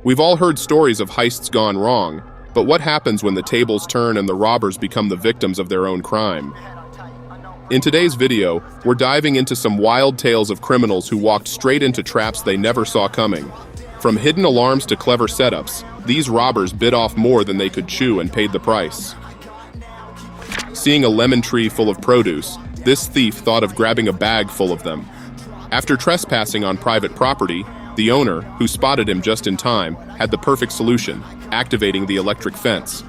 We've all heard stories of heists gone wrong, but what happens when the tables turn and the robbers become the victims of their own crime? In today's video, we're diving into some wild tales of criminals who walked straight into traps they never saw coming. From hidden alarms to clever setups, these robbers bit off more than they could chew and paid the price. Seeing a lemon tree full of produce, this thief thought of grabbing a bag full of them. After trespassing on private property, the owner, who spotted him just in time, had the perfect solution, activating the electric fence.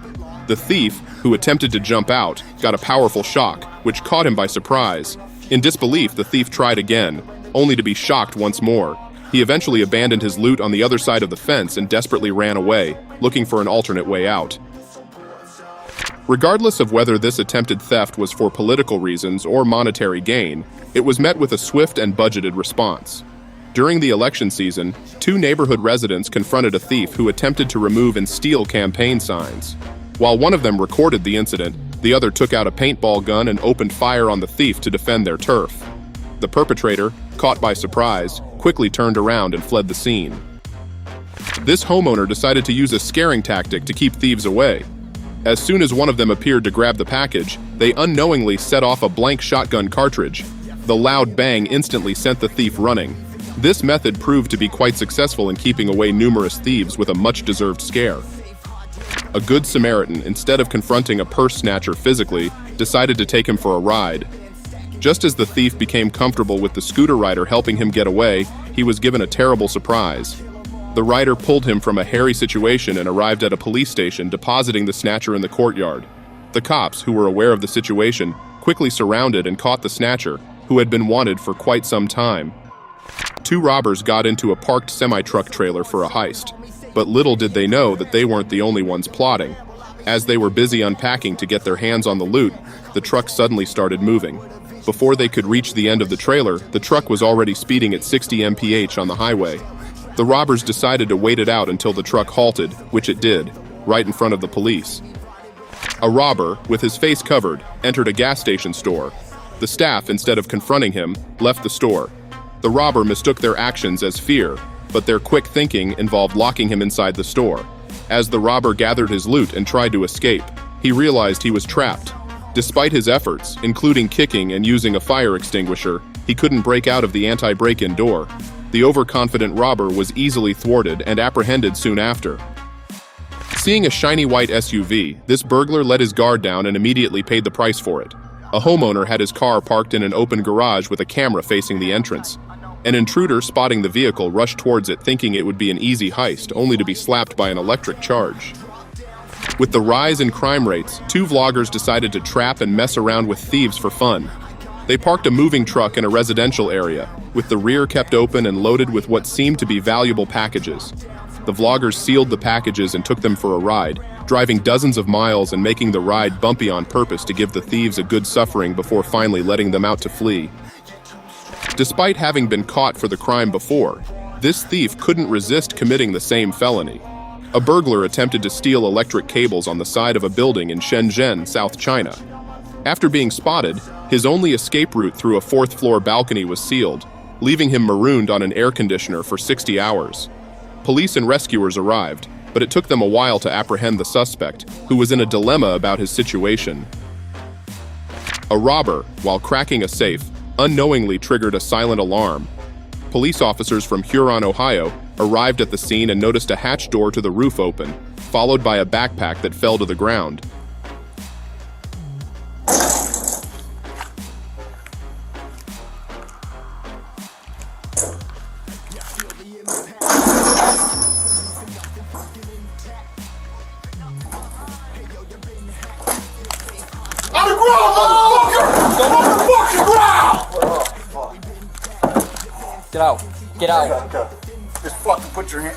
The thief, who attempted to jump out, got a powerful shock, which caught him by surprise. In disbelief, the thief tried again, only to be shocked once more. He eventually abandoned his loot on the other side of the fence and desperately ran away, looking for an alternate way out. Regardless of whether this attempted theft was for political reasons or monetary gain, it was met with a swift and budgeted response. During the election season, two neighborhood residents confronted a thief who attempted to remove and steal campaign signs. While one of them recorded the incident, the other took out a paintball gun and opened fire on the thief to defend their turf. The perpetrator, caught by surprise, quickly turned around and fled the scene. This homeowner decided to use a scaring tactic to keep thieves away. As soon as one of them appeared to grab the package, they unknowingly set off a blank shotgun cartridge. The loud bang instantly sent the thief running. This method proved to be quite successful in keeping away numerous thieves with a much-deserved scare. A good Samaritan, instead of confronting a purse snatcher physically, decided to take him for a ride. Just as the thief became comfortable with the scooter rider helping him get away, he was given a terrible surprise. The rider pulled him from a hairy situation and arrived at a police station, depositing the snatcher in the courtyard. The cops, who were aware of the situation, quickly surrounded and caught the snatcher, who had been wanted for quite some time. Two robbers got into a parked semi-truck trailer for a heist, but little did they know that they weren't the only ones plotting. As they were busy unpacking to get their hands on the loot, the truck suddenly started moving. Before they could reach the end of the trailer, the truck was already speeding at 60 mph on the highway. The robbers decided to wait it out until the truck halted, which it did, right in front of the police. A robber, with his face covered, entered a gas station store. The staff, instead of confronting him, left the store. The robber mistook their actions as fear, but their quick thinking involved locking him inside the store. As the robber gathered his loot and tried to escape, he realized he was trapped. Despite his efforts, including kicking and using a fire extinguisher, he couldn't break out of the anti-break-in door. The overconfident robber was easily thwarted and apprehended soon after. Seeing a shiny white SUV, this burglar let his guard down and immediately paid the price for it. A homeowner had his car parked in an open garage with a camera facing the entrance. An intruder, spotting the vehicle, rushed towards it thinking it would be an easy heist, only to be slapped by an electric charge. With the rise in crime rates, two vloggers decided to trap and mess around with thieves for fun. They parked a moving truck in a residential area, with the rear kept open and loaded with what seemed to be valuable packages. The vloggers sealed the packages and took them for a ride, driving dozens of miles and making the ride bumpy on purpose to give the thieves a good suffering before finally letting them out to flee. Despite having been caught for the crime before, this thief couldn't resist committing the same felony. A burglar attempted to steal electric cables on the side of a building in Shenzhen, South China. After being spotted, his only escape route through a fourth-floor balcony was sealed, leaving him marooned on an air conditioner for 60 hours. Police and rescuers arrived, but it took them a while to apprehend the suspect, who was in a dilemma about his situation. A robber, while cracking a safe, unknowingly triggered a silent alarm. Police officers from Huron, Ohio, arrived at the scene and noticed a hatch door to the roof open, followed by a backpack that fell to the ground. On the ground, motherfucker! On the fucking ground! Get out. Get out. Just fucking put your hand.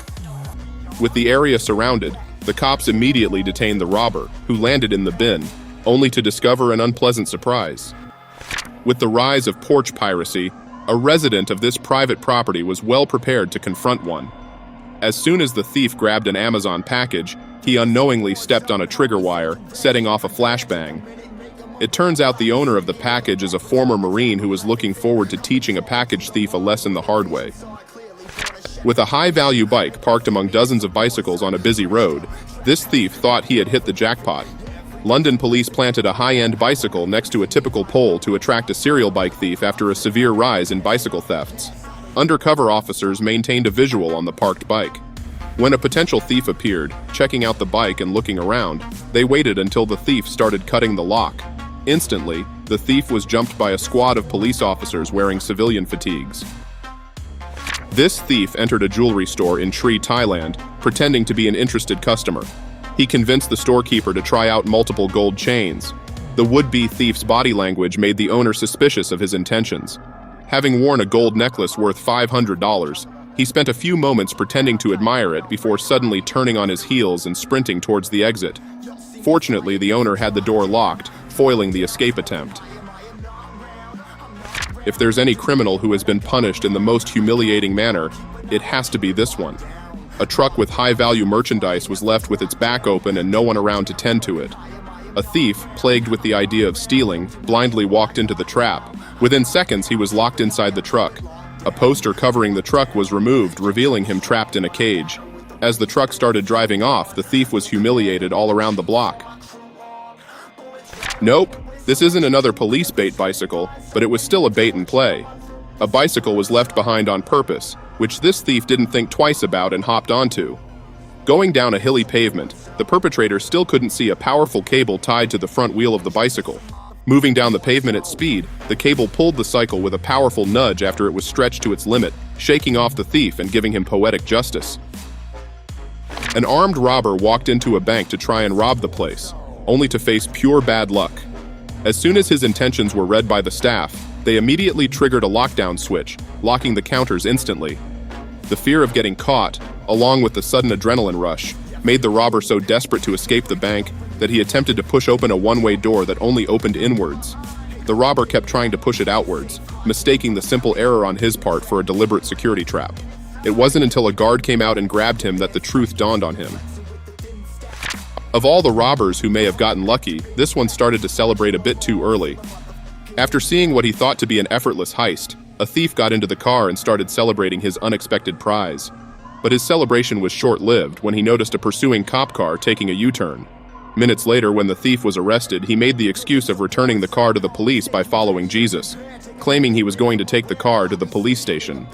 With the area surrounded, the cops immediately detained the robber, who landed in the bin, only to discover an unpleasant surprise. With the rise of porch piracy, a resident of this private property was well prepared to confront one. As soon as the thief grabbed an Amazon package, he unknowingly stepped on a trigger wire, setting off a flashbang. It turns out the owner of the package is a former Marine who was looking forward to teaching a package thief a lesson the hard way. With a high-value bike parked among dozens of bicycles on a busy road, this thief thought he had hit the jackpot. London police planted a high-end bicycle next to a typical pole to attract a serial bike thief after a severe rise in bicycle thefts. Undercover officers maintained a visual on the parked bike. When a potential thief appeared, checking out the bike and looking around, they waited until the thief started cutting the lock. Instantly, the thief was jumped by a squad of police officers wearing civilian fatigues. This thief entered a jewelry store in Sri, Thailand, pretending to be an interested customer. He convinced the storekeeper to try out multiple gold chains. The would-be thief's body language made the owner suspicious of his intentions. Having worn a gold necklace worth $500, he spent a few moments pretending to admire it before suddenly turning on his heels and sprinting towards the exit. Fortunately, the owner had the door locked, foiling the escape attempt. If there's any criminal who has been punished in the most humiliating manner, it has to be this one. A truck with high-value merchandise was left with its back open and no one around to tend to it. A thief, plagued with the idea of stealing, blindly walked into the trap. Within seconds, he was locked inside the truck. A poster covering the truck was removed, revealing him trapped in a cage. As the truck started driving off, the thief was humiliated all around the block. Nope, this isn't another police bait bicycle, but it was still a bait and play. A bicycle was left behind on purpose, which this thief didn't think twice about and hopped onto. Going down a hilly pavement, the perpetrator still couldn't see a powerful cable tied to the front wheel of the bicycle. Moving down the pavement at speed, the cable pulled the cycle with a powerful nudge after it was stretched to its limit, shaking off the thief and giving him poetic justice. An armed robber walked into a bank to try and rob the place, only to face pure bad luck. As soon as his intentions were read by the staff, they immediately triggered a lockdown switch, locking the counters instantly. The fear of getting caught, along with the sudden adrenaline rush, made the robber so desperate to escape the bank that he attempted to push open a one-way door that only opened inwards. The robber kept trying to push it outwards, mistaking the simple error on his part for a deliberate security trap. It wasn't until a guard came out and grabbed him that the truth dawned on him. Of all the robbers who may have gotten lucky, this one started to celebrate a bit too early. After seeing what he thought to be an effortless heist, a thief got into the car and started celebrating his unexpected prize. But his celebration was short-lived when he noticed a pursuing cop car taking a U-turn. Minutes later, when the thief was arrested, he made the excuse of returning the car to the police by following Jesus, claiming he was going to take the car to the police station.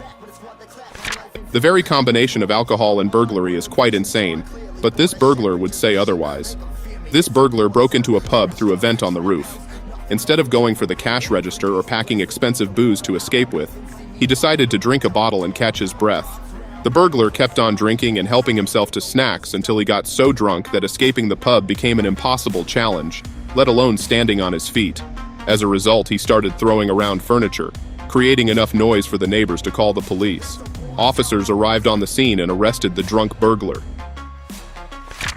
The very combination of alcohol and burglary is quite insane, but this burglar would say otherwise. This burglar broke into a pub through a vent on the roof. Instead of going for the cash register or packing expensive booze to escape with, he decided to drink a bottle and catch his breath. The burglar kept on drinking and helping himself to snacks until he got so drunk that escaping the pub became an impossible challenge, let alone standing on his feet. As a result, he started throwing around furniture, creating enough noise for the neighbors to call the police. Officers arrived on the scene and arrested the drunk burglar.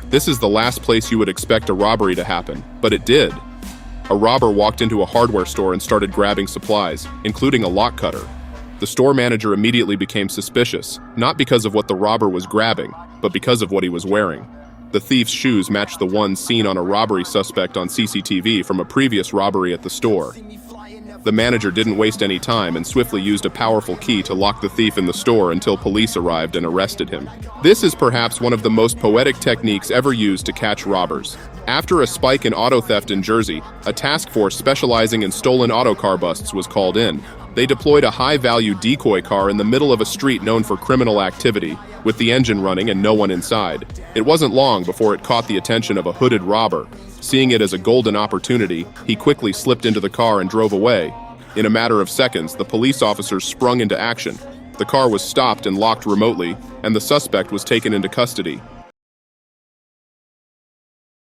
This is the last place you would expect a robbery to happen, but it did. A robber walked into a hardware store and started grabbing supplies, including a lock cutter. The store manager immediately became suspicious, not because of what the robber was grabbing, but because of what he was wearing. The thief's shoes matched the ones seen on a robbery suspect on CCTV from a previous robbery at the store. The manager didn't waste any time and swiftly used a powerful key to lock the thief in the store until police arrived and arrested him. This is perhaps one of the most poetic techniques ever used to catch robbers. After a spike in auto theft in Jersey, a task force specializing in stolen auto car busts was called in. They deployed a high-value decoy car in the middle of a street known for criminal activity, with the engine running and no one inside. It wasn't long before it caught the attention of a hooded robber. Seeing it as a golden opportunity, he quickly slipped into the car and drove away. In a matter of seconds, the police officers sprung into action. The car was stopped and locked remotely, and the suspect was taken into custody.